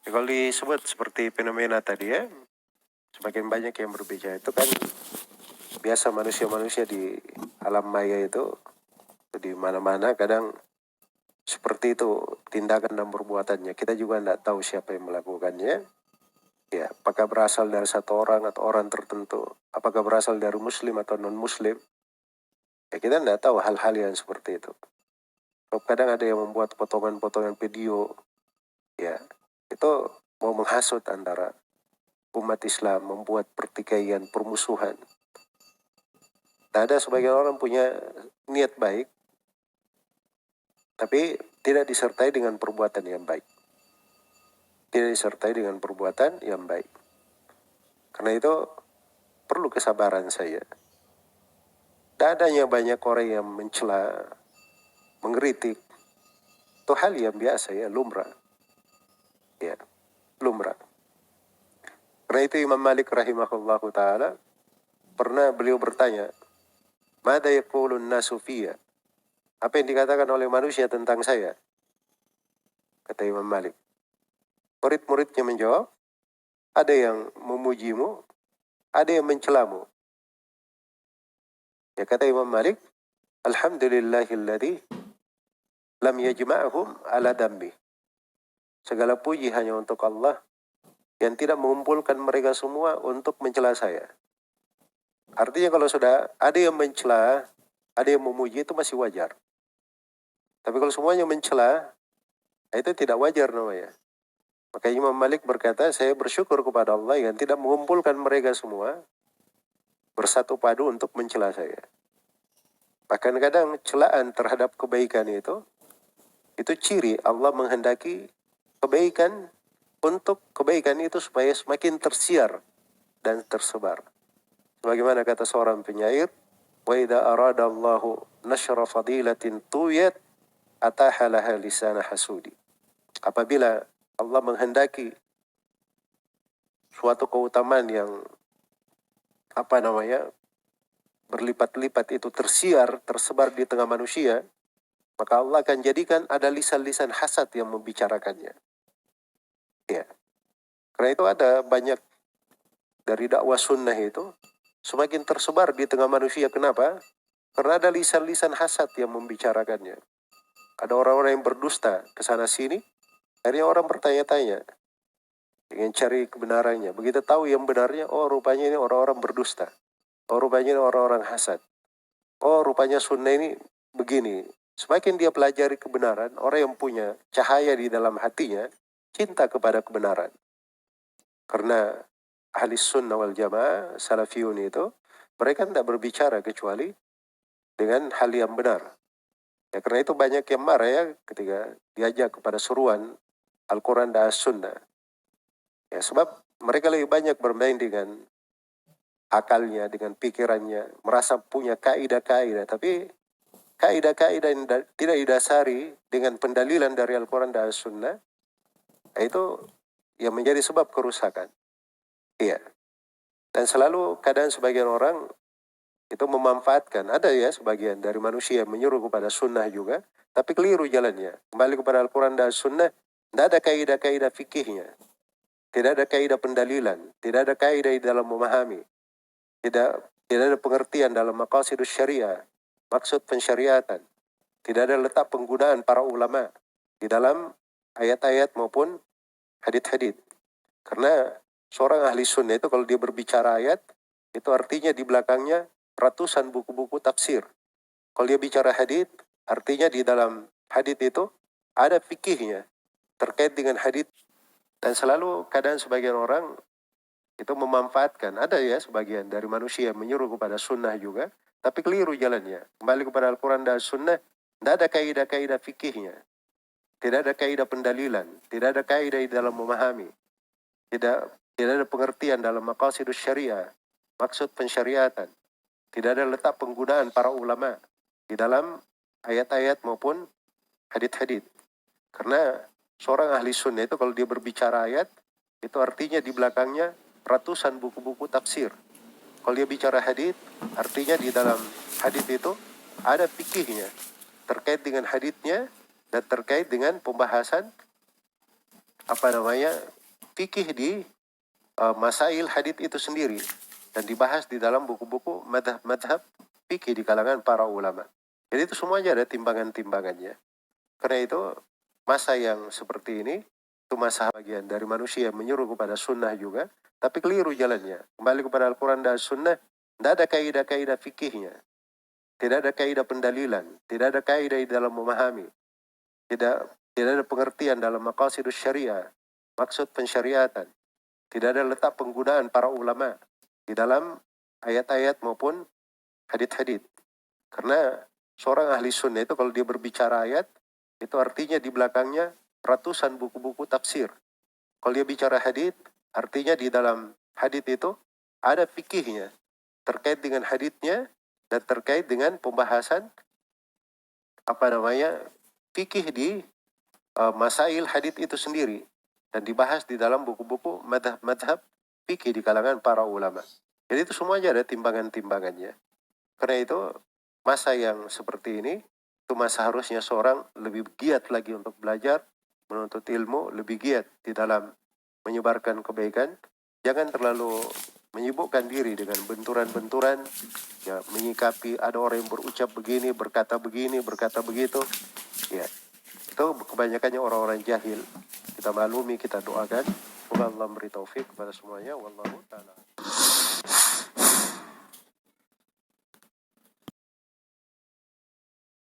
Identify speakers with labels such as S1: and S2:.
S1: Ya, kalau disebut seperti fenomena tadi ya, semakin banyak yang berbicara itu kan biasa manusia-manusia di alam maya itu di mana-mana kadang seperti itu tindakan dan perbuatannya. Kita juga tidak tahu siapa yang melakukannya. Ya, apakah berasal dari satu orang atau orang tertentu, apakah berasal dari muslim atau non-muslim. Ya, kita tidak tahu hal-hal yang seperti itu. Kadang ada yang membuat potongan-potongan video, ya, itu mau menghasut antara umat Islam, membuat pertikaian, permusuhan. Tak ada sebagian orang punya niat baik, tapi tidak disertai dengan perbuatan yang baik. Tidak disertai dengan perbuatan yang baik. Karena itu perlu kesabaran saya. Tak adanya banyak orang yang mencela, mengkritik. Itu hal yang biasa ya, lumrah. Ya, lumrah. Karena itu Imam Malik rahimahullahu ta'ala pernah beliau bertanya, "Mada yaqulun nasu fiyya?" Apa yang dikatakan oleh manusia tentang saya? Kata Imam Malik. Murid-muridnya menjawab, ada yang memujimu, ada yang mencelamu. Ya, kata Imam Malik, Alhamdulillahilladzi lam yajma'hum ala dambi. Segala puji hanya untuk Allah yang tidak mengumpulkan mereka semua untuk mencela saya. Artinya kalau sudah ada yang mencela, ada yang memuji, itu masih wajar. Tapi kalau semuanya mencela, itu tidak wajar namanya. Maka Imam Malik berkata, saya bersyukur kepada Allah yang tidak mengumpulkan mereka semua bersatu padu untuk mencela saya. Bahkan kadang celaan terhadap kebaikan itu ciri Allah menghendaki kebaikan untuk kebaikan itu supaya semakin tersiar dan tersebar. Sebagaimana kata seorang penyair, wa idza arada Allahu nashra fadilatin tuyat ataha laha lisana hasudi. Apabila Allah menghendaki suatu keutamaan yang berlipat-lipat itu tersiar, tersebar di tengah manusia, maka Allah akan jadikan ada lisan-lisan hasad yang membicarakannya. Ya. Karena itu ada banyak dari dakwah sunnah itu semakin tersebar di tengah manusia. Kenapa? Karena ada lisan-lisan hasad yang membicarakannya. Ada orang-orang yang berdusta ke sana sini, akhirnya orang bertanya-tanya ingin cari kebenarannya. Begitu tahu yang benarnya, oh rupanya ini orang-orang berdusta. Oh rupanya ini orang-orang hasad. Oh rupanya sunnah ini begini. Semakin dia pelajari kebenaran, orang yang punya cahaya di dalam hatinya, cinta kepada kebenaran. Karena ahli sunnah wal jamaah, salafiyun itu, mereka tidak berbicara kecuali dengan hal yang benar. Ya, karena itu banyak yang marah ya ketika diajak kepada seruan Al-Quran dan As-Sunnah. Ya, sebab mereka lebih banyak bermain dengan akalnya, dengan pikirannya, merasa punya kaidah-kaidah, tapi kaidah-kaidah yang tidak didasari dengan pendalilan dari Al-Quran dan As-Sunnah, itu yang menjadi sebab kerusakan. Iya. Dan selalu kadang sebagian orang itu memanfaatkan, ada ya sebagian dari manusia menyuruh kepada sunnah juga, tapi keliru jalannya. Kembali kepada Al-Quran dan Sunnah, tidak ada kaidah-kaidah fikihnya. Tidak ada kaidah pendalilan, tidak ada kaidah di dalam memahami. Tidak ada pengertian dalam maqasidus syariah, maksud pensyariatan. Tidak ada letak penggunaan para ulama di dalam ayat-ayat maupun hadith-hadith. Karena seorang ahli sunnah itu kalau dia berbicara ayat, itu artinya di belakangnya ratusan buku-buku tafsir. Kalau dia bicara hadith, artinya di dalam hadith itu ada fikihnya terkait dengan hadith. Dan selalu kadang sebagian orang itu memanfaatkan, ada ya sebagian dari manusia menyuruh kepada sunnah juga, tapi keliru jalannya. Kembali kepada Al-Quran dan Sunnah, tidak ada kaidah-kaidah fikihnya. Tidak ada kaidah pendalilan, tidak ada kaidah di dalam memahami. Tidak ada pengertian dalam maqasidus syariah, maksud pensyariatan. Tidak ada letak penggunaan para ulama di dalam ayat-ayat maupun hadith-hadith. Karena seorang ahli sunnah itu kalau dia berbicara ayat, itu artinya di belakangnya ratusan buku-buku tafsir. Kalau dia bicara hadith, artinya di dalam hadith itu ada fikihnya terkait dengan hadithnya dan terkait dengan pembahasan fikih di masail hadits itu sendiri dan dibahas di dalam buku-buku madhab fikih di kalangan para ulama. Jadi itu semuanya ada timbangan-timbangannya. Karena itu masa yang seperti ini itu masa bagian dari manusia menyuruh kepada sunnah juga, tapi keliru jalannya. Kembali kepada Al-Quran dan Sunnah, tidak ada kaidah-kaidah fikihnya, tidak ada kaidah pendalilan, tidak ada kaidah di dalam memahami, tidak ada pengertian dalam maqasidus syariah, maksud pensyariatan. Tidak ada letak penggunaan para ulama di dalam ayat-ayat maupun hadits-hadits. Karena seorang ahli sunnah itu kalau dia berbicara ayat, itu artinya di belakangnya ratusan buku-buku tafsir. Kalau dia bicara hadits, artinya di dalam hadits itu ada fikihnya terkait dengan haditsnya dan terkait dengan pembahasan fikih di masail hadits itu sendiri dan dibahas di dalam buku-buku madhab fikih di kalangan para ulama. Jadi itu semuanya ada timbangan-timbangannya. Karena itu masa yang seperti ini itu masa harusnya seorang lebih giat lagi untuk belajar, menuntut ilmu, lebih giat di dalam menyebarkan kebaikan. Jangan terlalu menyibukkan diri dengan benturan-benturan, ya, menyikapi ada orang yang berucap begini, berkata begitu, ya. Itu kebanyakannya orang-orang jahil. Kita maklumi, kita doakan. Semoga Allah beri taufik kepada semuanya. Wallahu ta'ala.